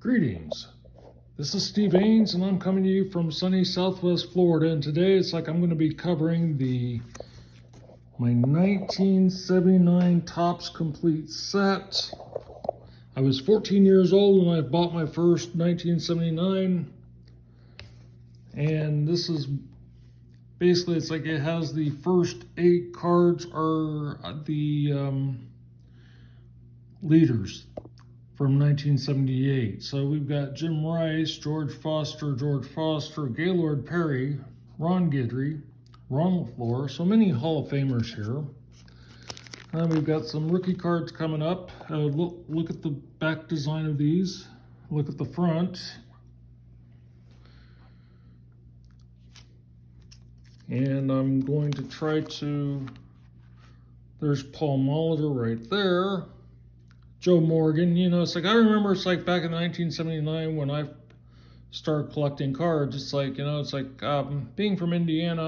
Greetings. This is Steve Aynes, and I'm coming to you from sunny Southwest Florida. And today it's like I'm going to be covering my 1979 Topps Complete set. I was 14 years old when I bought my first 1979, and this is basically, it's like it has the first 8 cards are the leaders from 1978. So we've got Jim Rice, George Foster, Gaylord Perry, Ron Guidry, Ron LaFleur, so many Hall of Famers here. We've got some rookie cards coming up. Look at the back design of these. Look at the front. And I'm going to try to, there's Paul Molitor right there. Joe Morgan, you know, it's like, I remember it's like back in 1979 when I started collecting cards. It's like, you know, it's like being from Indiana,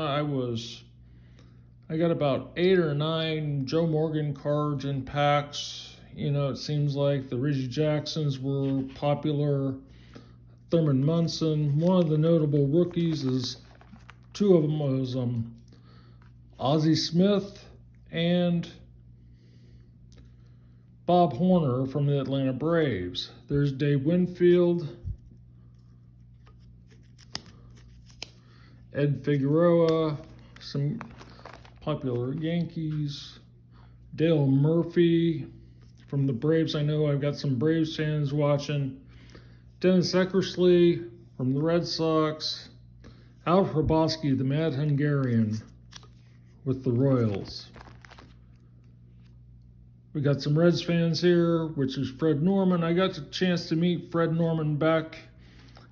I got about 8 or 9 Joe Morgan cards in packs. You know, it seems like the Reggie Jacksons were popular. Thurman Munson. One of the notable rookies is, 2 of them was Ozzie Smith and Bob Horner from the Atlanta Braves. There's Dave Winfield, Ed Figueroa, some popular Yankees, Dale Murphy from the Braves. I know I've got some Braves fans watching. Dennis Eckersley from the Red Sox. Al Hrabosky, the Mad Hungarian with the Royals. We got some Reds fans here, which is Fred Norman. I got the chance to meet Fred Norman back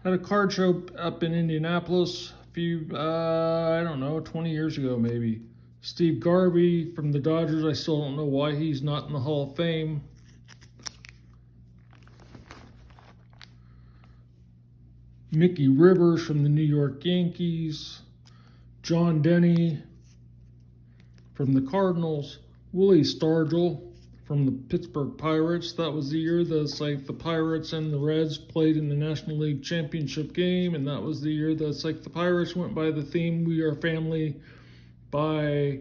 at a card show up in Indianapolis a few, I don't know, 20 years ago maybe. Steve Garvey from the Dodgers. I still don't know why he's not in the Hall of Fame. Mickey Rivers from the New York Yankees. John Denny from the Cardinals. Willie Stargell from the Pittsburgh Pirates. That was the year that's like the Pirates and the Reds played in the National League Championship game, and that was the year that's like the Pirates went by the theme "We Are Family" by,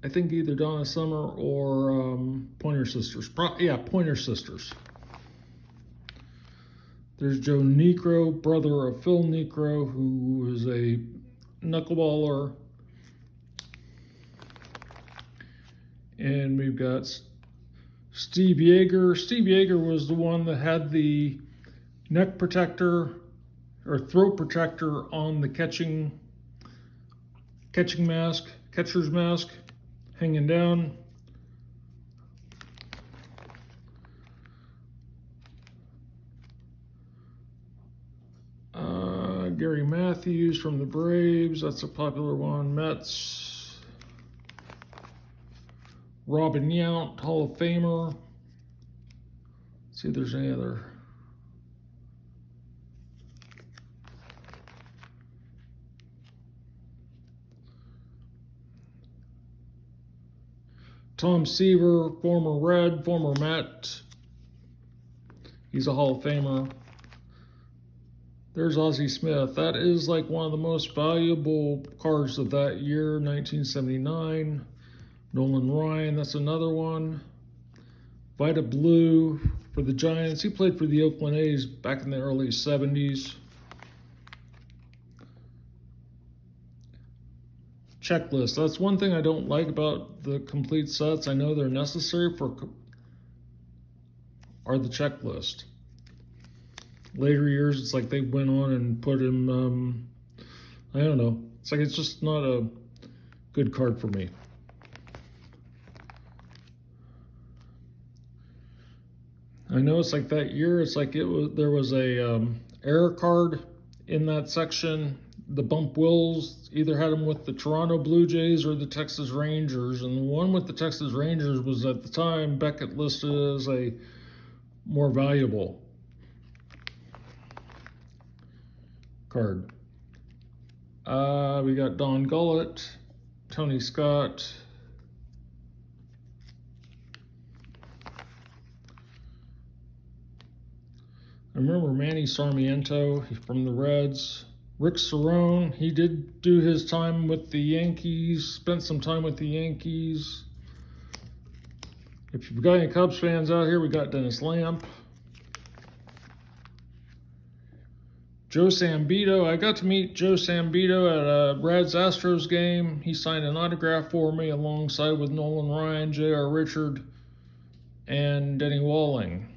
I think, either Donna Summer or Pointer Sisters. Yeah, Pointer Sisters. There's Joe Niekro, brother of Phil Niekro, who is a knuckleballer. And we've got Steve Yeager. Steve Yeager was the one that had the neck protector or throat protector on the catcher's mask, hanging down. Gary Matthews from the Braves, that's a popular one. Mets. Robin Yount, Hall of Famer. Let's see if there's any other. Tom Seaver, former Red, former Met. He's a Hall of Famer. There's Ozzie Smith. That is like one of the most valuable cards of that year, 1979. Nolan Ryan, that's another one. Vida Blue for the Giants. He played for the Oakland A's back in the early 70s. Checklist. That's one thing I don't like about the complete sets. I know they're necessary are the checklist. Later years, it's like they went on and put him, I don't know. It's like it's just not a good card for me. I know it's like that year, it's like there was a error card in that section. The Bump Wills either had them with the Toronto Blue Jays or the Texas Rangers, and the one with the Texas Rangers was at the time Beckett listed as a more valuable card. We got Don Gullett, Tony Scott, I remember Manny Sarmiento from the Reds. Rick Cerone, he did do his time with the Yankees, spent some time with the Yankees. If you've got any Cubs fans out here, we got Dennis Lamp. Joe Sambito, I got to meet Joe Sambito at a Reds-Astros game. He signed an autograph for me alongside with Nolan Ryan, J.R. Richard, and Denny Walling.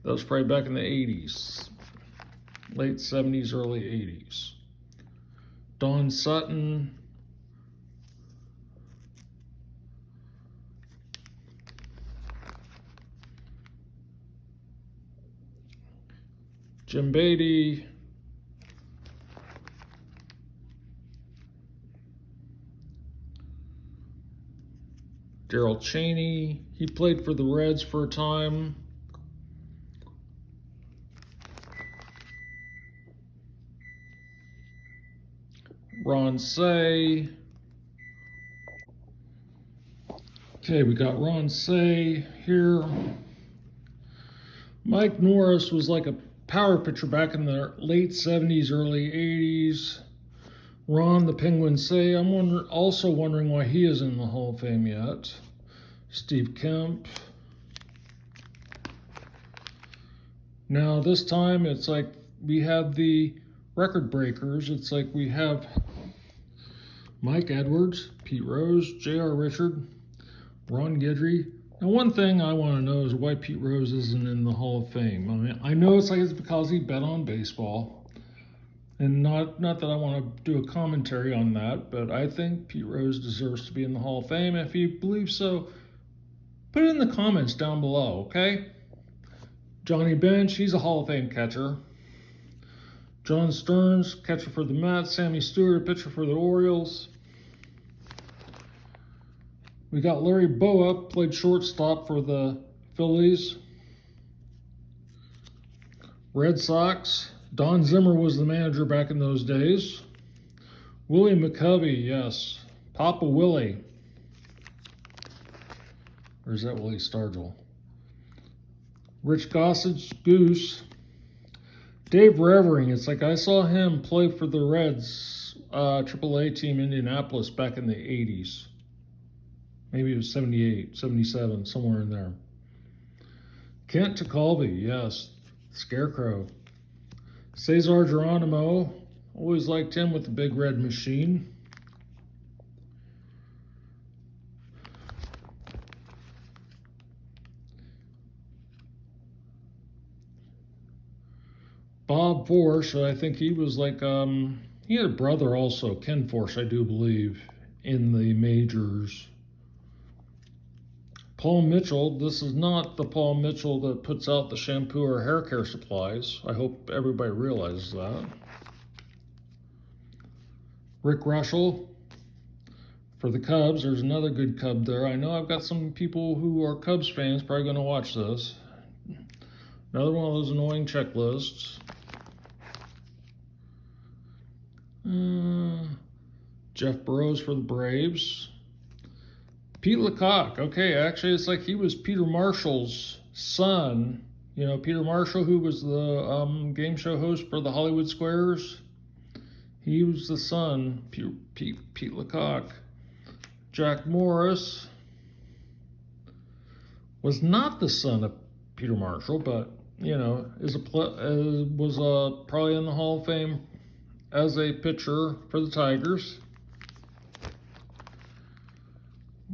That was probably back in the 80s. Late 70s, early 80s. Don Sutton. Jim Beatty. Darrell Chaney. He played for the Reds for a time. Ron Say. Okay, we got Ron Say here. Mike Norris was like a power pitcher back in the late 70s, early 80s. Ron the Penguin Say. I'm also wondering why he isn't in the Hall of Fame yet. Steve Kemp. Now this time it's like we have the record breakers. It's like we have Mike Edwards, Pete Rose, J.R. Richard, Ron Guidry. Now one thing I want to know is why Pete Rose isn't in the Hall of Fame. I mean, I know it's because he bet on baseball. And not that I want to do a commentary on that, but I think Pete Rose deserves to be in the Hall of Fame. If you believe so, put it in the comments down below, okay? Johnny Bench, he's a Hall of Fame catcher. John Stearns, catcher for the Mets. Sammy Stewart, pitcher for the Orioles. We got Larry Boa, played shortstop for the Phillies. Red Sox. Don Zimmer was the manager back in those days. Willie McCovey, yes. Papa Willie. Or is that Willie Stargell? Rich Gossage, Goose. Dave Revering, it's like I saw him play for the Reds AAA team Indianapolis back in the 80s. Maybe it was 78, 77, somewhere in there. Kent Tekulve, yes. Scarecrow. Cesar Geronimo, always liked him with the big red machine. Bob Forsch, I think he was like, he had a brother also, Ken Forsch, I do believe, in the majors. Paul Mitchell, this is not the Paul Mitchell that puts out the shampoo or hair care supplies. I hope everybody realizes that. Rick Russell for the Cubs. There's another good Cub there. I know I've got some people who are Cubs fans probably going to watch this. Another one of those annoying checklists. Jeff Burrows for the Braves. Pete Lecoq, okay, actually it's like he was Peter Marshall's son. You know, Peter Marshall, who was the game show host for the Hollywood Squares. He was the son, Pete Lecoq. Jack Morris was not the son of Peter Marshall, but, you know, was probably in the Hall of Fame as a pitcher for the Tigers.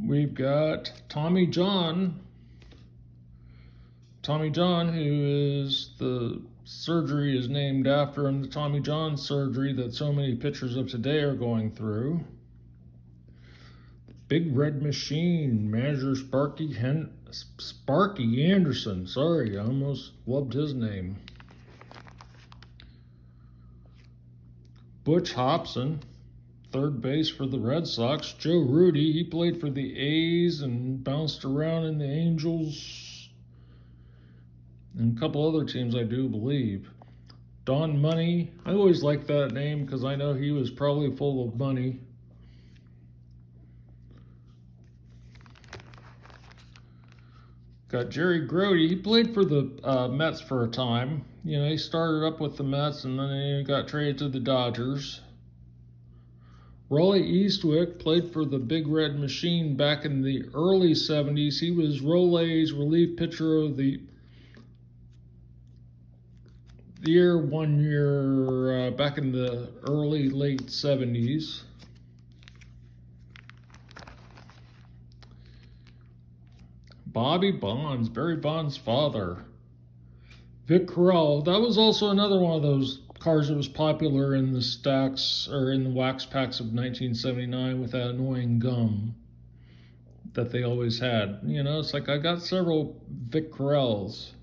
We've got Tommy John. Tommy John, who is the surgery is named after him, the Tommy John surgery that so many pitchers of today are going through. Big Red Machine, manager Sparky Anderson. Sorry, I almost loved his name. Butch Hobson, third base for the Red Sox. Joe Rudy, he played for the A's and bounced around in the Angels and a couple other teams, I do believe. Don Money, I always liked that name because I know he was probably full of money. Got Jerry Grody. He played for the Mets for a time. You know, he started up with the Mets and then he got traded to the Dodgers. Rollie Eastwick played for the Big Red Machine back in the early 70s. He was Rollie's relief pitcher of the year 1 year back in the late 70s. Bobby Bonds, Barry Bonds' father. Vic Corral, that was also another one of those cars that was popular in the stacks or in the wax packs of 1979 with that annoying gum that they always had. You know, it's like I got several Vic Corrals.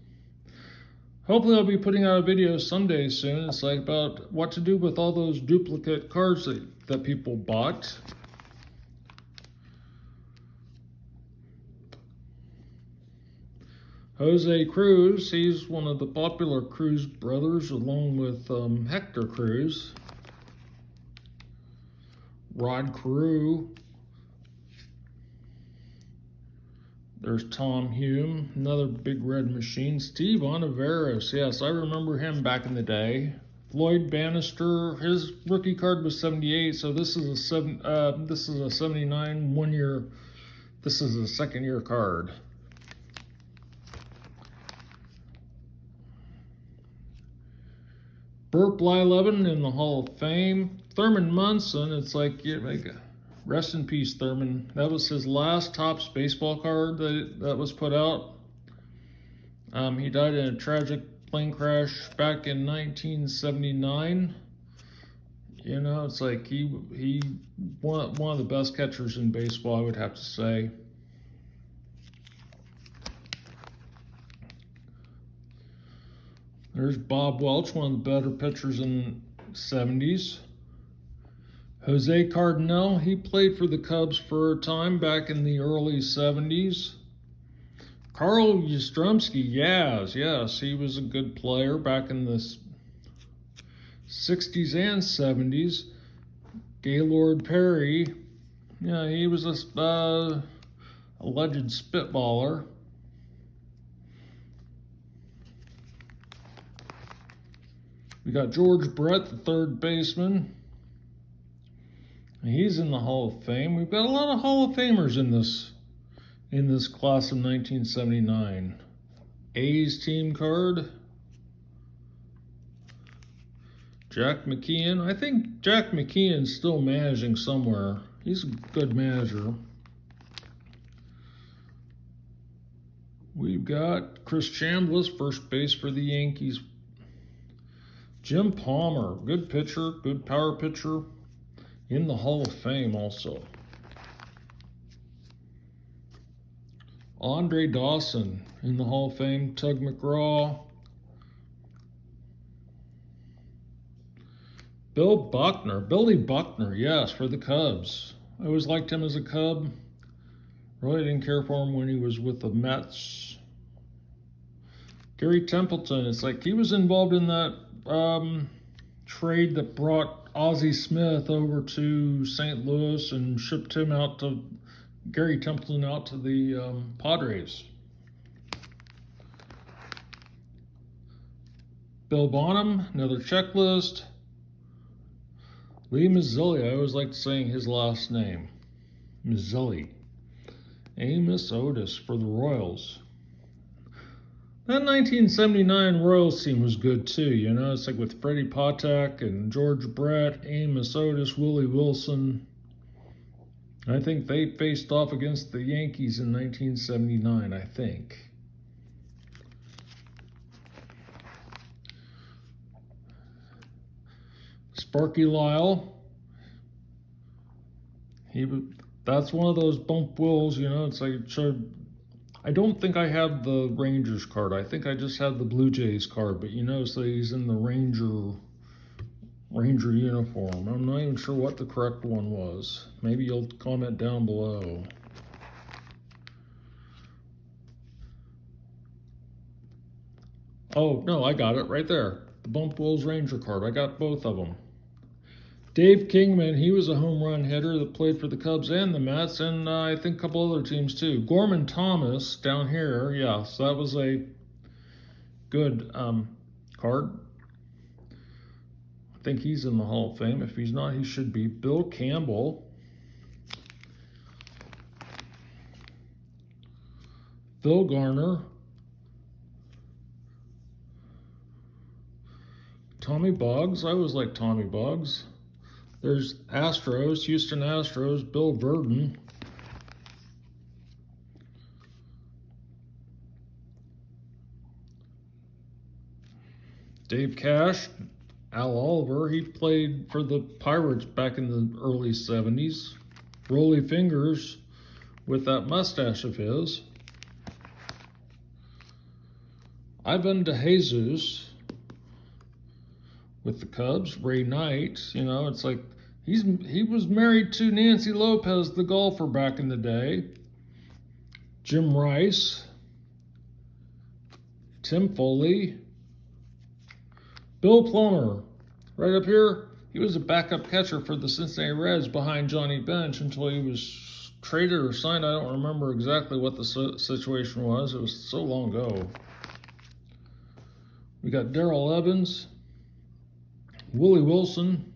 Hopefully I'll be putting out a video someday soon. It's like about what to do with all those duplicate cars that people bought. Jose Cruz, he's one of the popular Cruz brothers along with Hector Cruz. Rod Carew. There's Tom Hume, another Big Red Machine. Steve Olivares, yes, I remember him back in the day. Floyd Bannister, his rookie card was 78, so this is a 79 1 year. This is a second year card. Burt Blyleven in the Hall of Fame. Thurman Munson, it's like, rest in peace, Thurman. That was his last Topps baseball card that was put out. He died in a tragic plane crash back in 1979. You know, it's like he one of the best catchers in baseball, I would have to say. There's Bob Welch, one of the better pitchers in the 70s. Jose Cardinal, he played for the Cubs for a time back in the early 70s. Carl Yastrzemski, yes, he was a good player back in the 60s and 70s. Gaylord Perry, yeah, he was a alleged spitballer. We got George Brett, the third baseman. He's in the Hall of Fame. We've got a lot of Hall of Famers in this class of 1979. A's team card. Jack McKeon. I think Jack McKeon's still managing somewhere. He's a good manager. We've got Chris Chambliss, first base for the Yankees. Jim Palmer, good pitcher, good power pitcher, in the Hall of Fame also. Andre Dawson in the Hall of Fame. Tug McGraw. Billy Buckner, yes, for the Cubs. I always liked him as a Cub. Really didn't care for him when he was with the Mets. Gary Templeton, it's like he was involved in that trade that brought Ozzie Smith over to St. Louis and shipped him out to Gary Templeton out to the Padres. Bill Bonham, another checklist. Lee Mazzilli, I always liked saying his last name. Mazzilli. Amos Otis for the Royals. That 1979 Royals team was good too, you know. It's like with Freddie Patek and George Brett, Amos Otis, Willie Wilson. I think they faced off against the Yankees in 1979, I think. Sparky Lyle. That's one of those bump wills, you know. It's like it showed. I don't think I have the Rangers card. I think I just have the Blue Jays card, but you notice that he's in the Ranger uniform. I'm not even sure what the correct one was. Maybe you'll comment down below. Oh, no, I got it right there. The Bump Wills Ranger card. I got both of them. Dave Kingman, he was a home run hitter that played for the Cubs and the Mets, and I think a couple other teams too. Gorman Thomas down here, yes, that was a good card. I think he's in the Hall of Fame. If he's not, he should be. Bill Campbell. Phil Garner. Tommy Boggs. I always like Tommy Boggs. There's Astros, Houston Astros, Bill Verdon. Dave Cash, Al Oliver, he played for the Pirates back in the early 70s. Rolly Fingers with that mustache of his. Ivan DeJesus with the Cubs. Ray Knight, you know, it's like he was married to Nancy Lopez, the golfer, back in the day. Jim Rice. Tim Foley. Bill Plummer, right up here, he was a backup catcher for the Cincinnati Reds behind Johnny Bench until he was traded or signed. I don't remember exactly what the situation was. It was so long ago. We got Darrell Evans, Willie Wilson.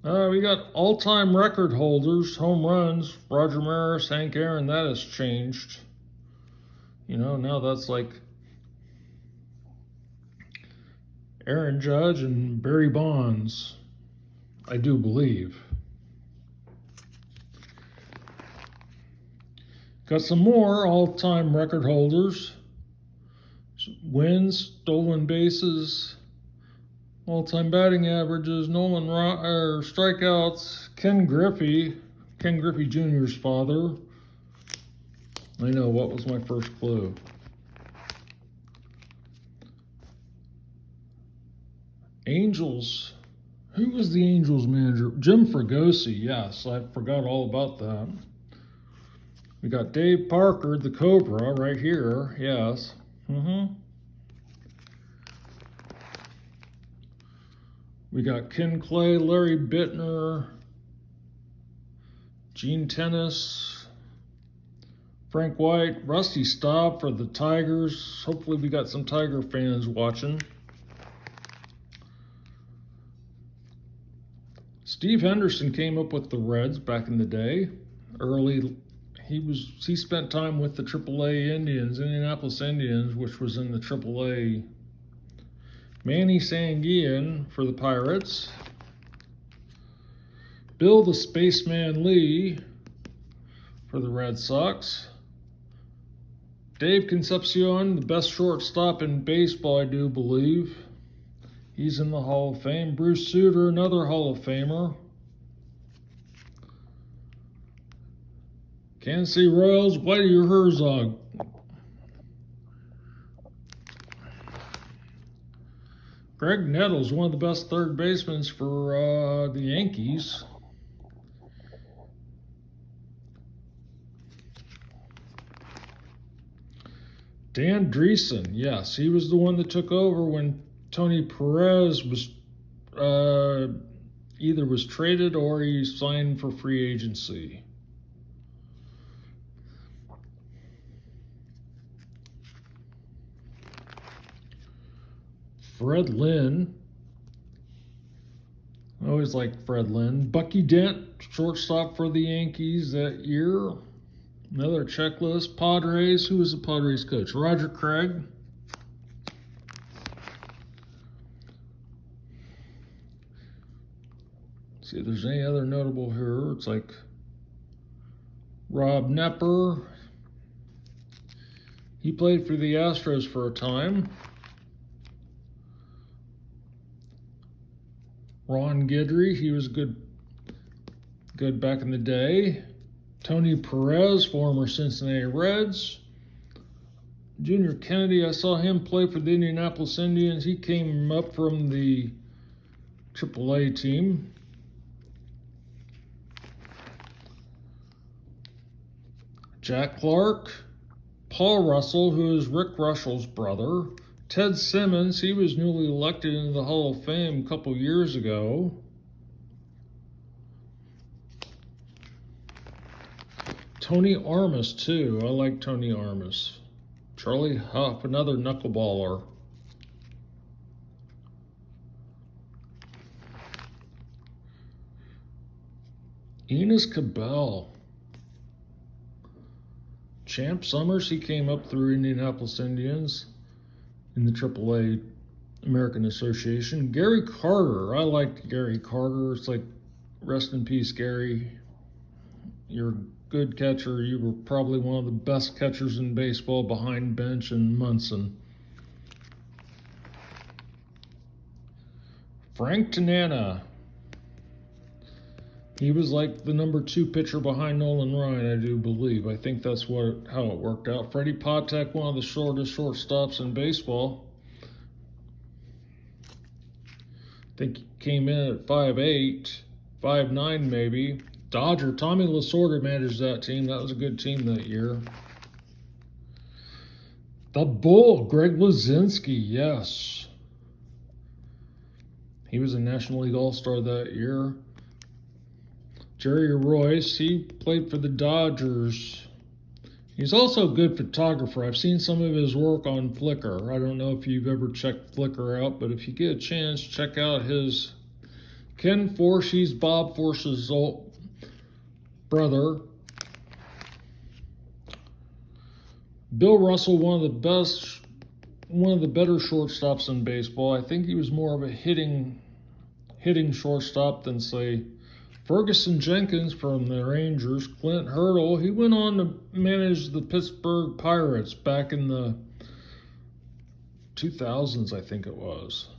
We got all-time record holders, home runs, Roger Maris, Hank Aaron. That has changed. You know, now that's like Aaron Judge and Barry Bonds, I do believe. Got some more all-time record holders. Wins, stolen bases, all-time batting averages, strikeouts. Ken Griffey Jr.'s father. I know, what was my first clue? Angels. Who was the Angels manager? Jim Fregosi. Yes, I forgot all about that. We got Dave Parker, the Cobra, right here. Yes. We got Ken Clay, Larry Bittner, Gene Tennis, Frank White, Rusty Staub for the Tigers. Hopefully we got some Tiger fans watching. Steve Henderson came up with the Reds back in the day. He spent time with the AAA Indians, Indianapolis Indians, which was in the AAA. Manny Sanguillen for the Pirates. Bill the Spaceman Lee for the Red Sox. Dave Concepcion, the best shortstop in baseball, I do believe. He's in the Hall of Fame. Bruce Sutter, another Hall of Famer. Kansas City Royals, Whitey Herzog. Greg Nettles, one of the best third basemen for the Yankees. Dan Dreesen, yes, he was the one that took over when Tony Perez was either was traded or he signed for free agency. Fred Lynn. I always liked Fred Lynn. Bucky Dent, shortstop for the Yankees that year. Another checklist. Padres. Who was the Padres coach? Roger Craig. See if there's any other notable here. It's like Rob Nepper. He played for the Astros for a time. Ron Guidry, he was good back in the day. Tony Perez, former Cincinnati Reds. Junior Kennedy, I saw him play for the Indianapolis Indians. He came up from the AAA team. Jack Clark. Paul Russell, who is Rick Russell's brother. Ted Simmons, he was newly elected into the Hall of Fame a couple years ago. Tony Armas, too. I like Tony Armas. Charlie Huff, another knuckleballer. Enos Cabell. Champ Summers, he came up through Indianapolis Indians in the AAA American Association. Gary Carter, I liked Gary Carter. It's like, rest in peace, Gary. You're a good catcher. You were probably one of the best catchers in baseball behind Bench and Munson. Frank Tanana. He was like the number 2 pitcher behind Nolan Ryan, I do believe. I think that's how it worked out. Freddie Patek, one of the shortest shortstops in baseball. I think he came in at 5'8", 5'9" maybe. Dodger, Tommy Lasorda managed that team. That was a good team that year. The Bull, Greg Luzinski, yes. He was a National League All-Star that year. Jerry Royce, he played for the Dodgers. He's also a good photographer. I've seen some of his work on Flickr. I don't know if you've ever checked Flickr out, but if you get a chance, check out his Ken Forsch. He's Bob Forsch's old brother. Bill Russell, one of the better shortstops in baseball. I think he was more of a hitting shortstop than, say, Ferguson Jenkins from the Rangers. Clint Hurdle, he went on to manage the Pittsburgh Pirates back in the 2000s, I think it was.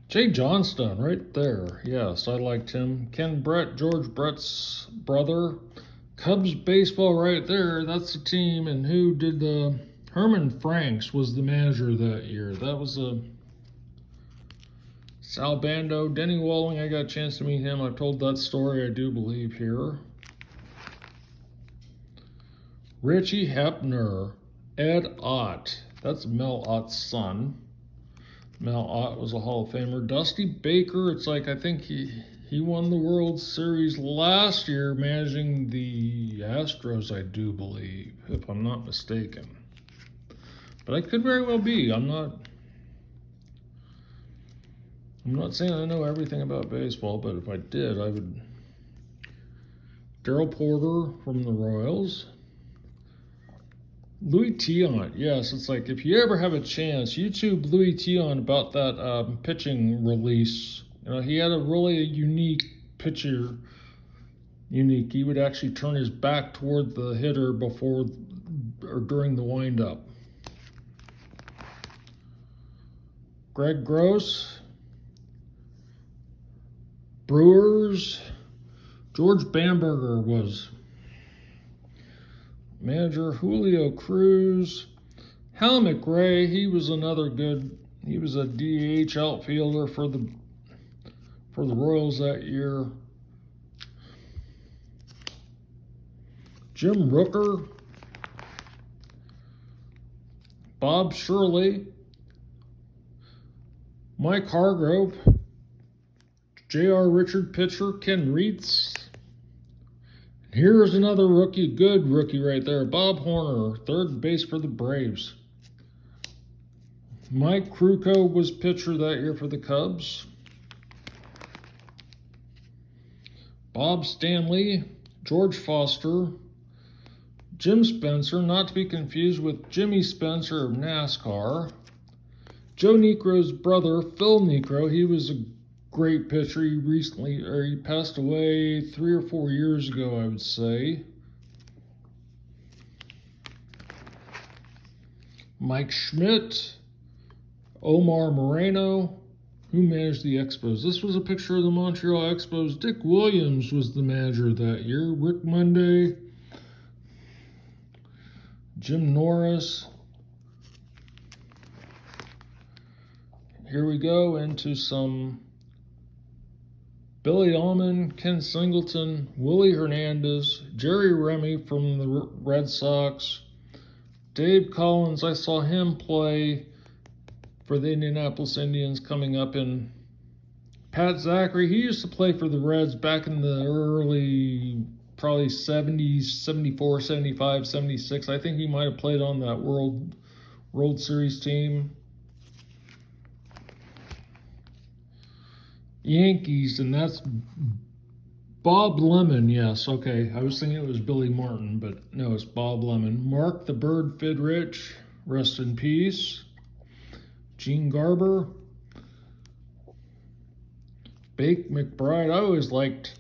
Jay Johnstone, right there. Yes, I liked him. Ken Brett, George Brett's brother. Cubs baseball right there. That's the team. And who did the... Herman Franks was the manager that year. That was a... Sal Bando, Denny Walling, I got a chance to meet him. I've told that story, I do believe, here. Richie Hepner, Ed Ott. That's Mel Ott's son. Mel Ott was a Hall of Famer. Dusty Baker, it's like, I think he won the World Series last year managing the Astros, I do believe, if I'm not mistaken. But I could very well be. I'm not saying I know everything about baseball, but if I did, I would. Darrell Porter from the Royals. Louis Tiant, yes, it's like if you ever have a chance, YouTube Louis Tiant about that pitching release. You know, he had a really unique pitcher. Unique. He would actually turn his back toward the hitter before or during the windup. Greg Gross. Brewers, George Bamberger was manager. Julio Cruz, Hal McRae, he was another good, he was a DH outfielder for the Royals that year. Jim Rooker, Bob Shirley, Mike Hargrove, J.R. Richard pitcher, Ken Reitz. Here's another rookie, good rookie right there. Bob Horner, third base for the Braves. Mike Krukow was pitcher that year for the Cubs. Bob Stanley, George Foster, Jim Spencer, not to be confused with Jimmy Spencer of NASCAR. Joe Niekro's brother, Phil Niekro, he was a great pitcher. He passed away 3 or 4 years ago, I would say. Mike Schmidt, Omar Moreno, who managed the Expos. This was a picture of the Montreal Expos. Dick Williams was the manager that year. Rick Monday, Jim Norris. Here we go into some Billy Ullman, Ken Singleton, Willie Hernandez, Jerry Remy from the Red Sox, Dave Collins. I saw him play for the Indianapolis Indians coming up in Pat Zachary, he used to play for the Reds back in the early, probably 70s, 74, 75, 76. I think he might have played on that World Series team. Yankees, and that's Bob Lemon. Yes, okay. I was thinking it was Billy Martin, but no, it's Bob Lemon. Mark the Bird Fidrich, rest in peace. Gene Garber. Bake McBride. I always liked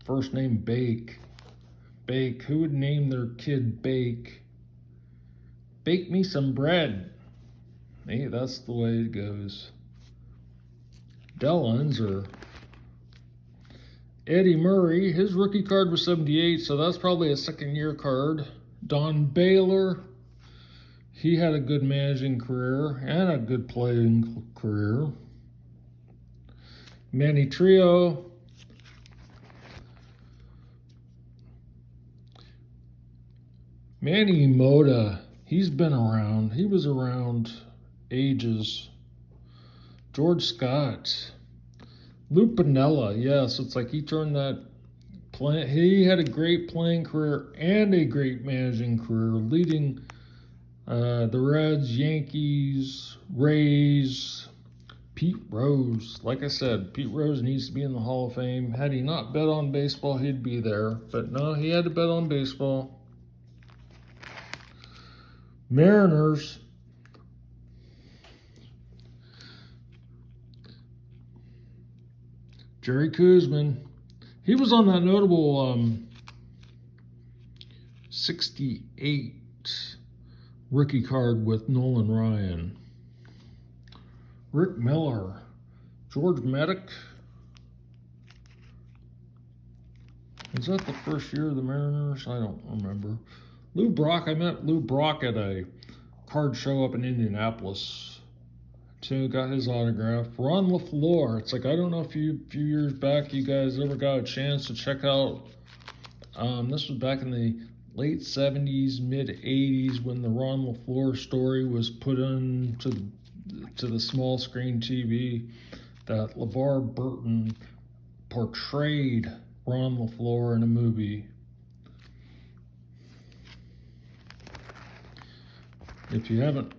first name Bake. Bake. Who would name their kid Bake? Bake me some bread. Hey, that's the way it goes. Dell Unser. Eddie Murray. His rookie card was 78, so that's probably a second-year card. Don Baylor. He had a good managing career and a good playing career. Manny Trio. Manny Moda. He's been around. He was around ages. George Scott. Lou Piniella. Yes, it's like he turned that play. He had a great playing career and a great managing career, leading the Reds, Yankees, Rays. Pete Rose. Like I said, Pete Rose needs to be in the Hall of Fame. Had he not bet on baseball, he'd be there. But no, he had to bet on baseball. Mariners. Jerry Koosman. He was on that notable 68 rookie card with Nolan Ryan. Rick Miller. George Medic. Is that the first year of the Mariners? I don't remember. Lou Brock. I met Lou Brock at a card show up in Indianapolis. Too, got his autograph. Ron LaFleur. It's like, I don't know if a few years back you guys ever got a chance to check out. This was back in the late 70s, mid 80s when the Ron LaFleur story was put into the small screen TV, that LeVar Burton portrayed Ron LaFleur in a movie. If you haven't,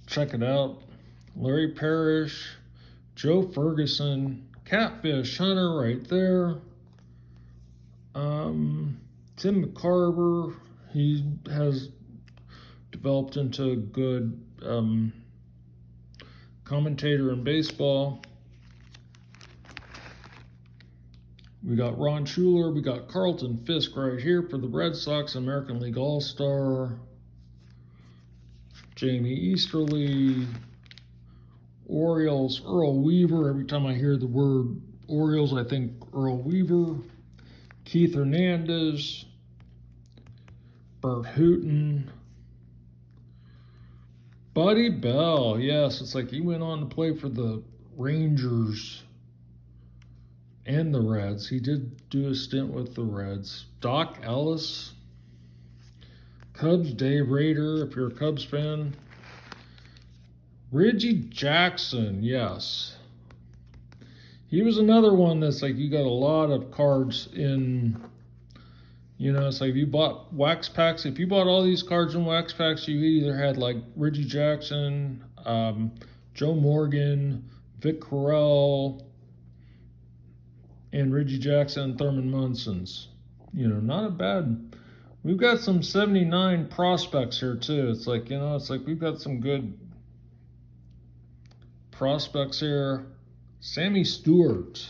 check it out. Larry Parrish, Joe Ferguson, Catfish Hunter right there. Tim McCarver, he has developed into a good commentator in baseball. We got Ron Schuler. We got Carlton Fisk right here for the Red Sox, American League All-Star. Jamie Easterly. Orioles, Earl Weaver. Every time I hear the word Orioles, I think Earl Weaver. Keith Hernandez. Bert Hooton. Buddy Bell. Yes, it's like he went on to play for the Rangers and the Reds. He did do a stint with the Reds. Doc Ellis. Cubs, Dave Rader, if you're a Cubs fan. Reggie Jackson, yes. He was another one that's like you got a lot of cards in, you know, it's like if you bought wax packs, if you bought all these cards in wax packs, you either had like Reggie Jackson, Joe Morgan, Vic Correll, and Reggie Jackson and Thurman Munson's. You know, not a bad. We've got some 79 prospects here too. It's like, you know, it's like we've got some good prospects here. Sammy Stewart.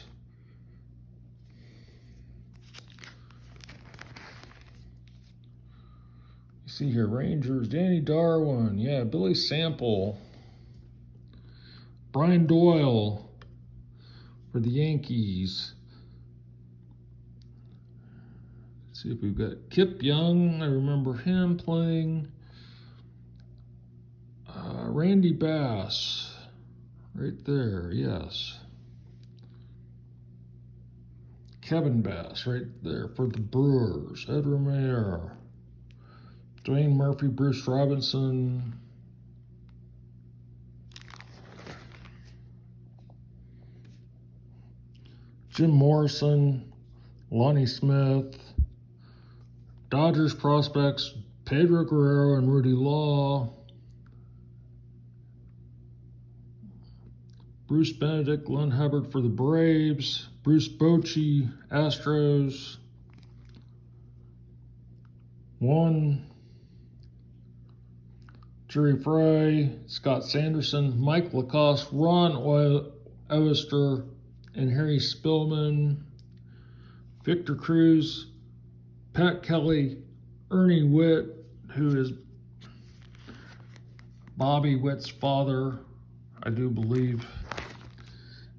You see here, Rangers, Danny Darwin, yeah, Billy Sample, Brian Doyle for the Yankees. Let's see if we've got Kip Young. I remember him playing. Randy Bass. Right there, yes. Kevin Bass, right there for the Brewers. Ed Romero. Dwayne Murphy, Bruce Robinson. Jim Morrison, Lonnie Smith, Dodgers prospects, Pedro Guerrero and Rudy Law, Bruce Benedict, Glenn Hubbard for the Braves, Bruce Bochy, Astros, 1, Jerry Fry, Scott Sanderson, Mike Lacoste, Ron Oyster, and Harry Spillman, Victor Cruz, Pat Kelly, Ernie Witt, who is Bobby Witt's father, I do believe.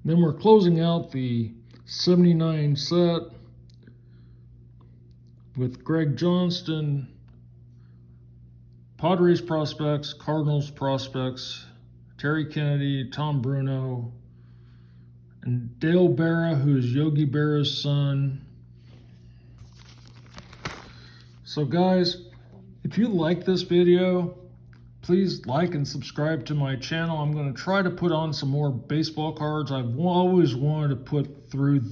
Then we're closing out the 79 set with Greg Johnston, Padres prospects, Cardinals prospects, Terry Kennedy, Tom Bruno, and Dale Berra, who is Yogi Berra's son. So guys, if you like this video, please like and subscribe to my channel. I'm going to try to put on some more baseball cards. I've always wanted to put through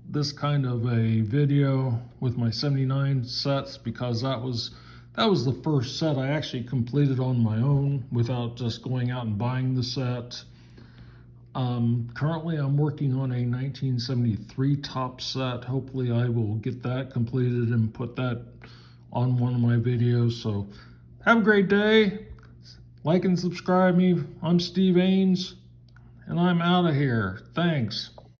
this kind of a video with my 79 sets because that was the first set I actually completed on my own without just going out and buying the set. Currently I'm working on a 1973 top set. Hopefully I will get that completed and put that on one of my videos. So have a great day. Like and subscribe me. I'm Steve Aynes, and I'm out of here. Thanks.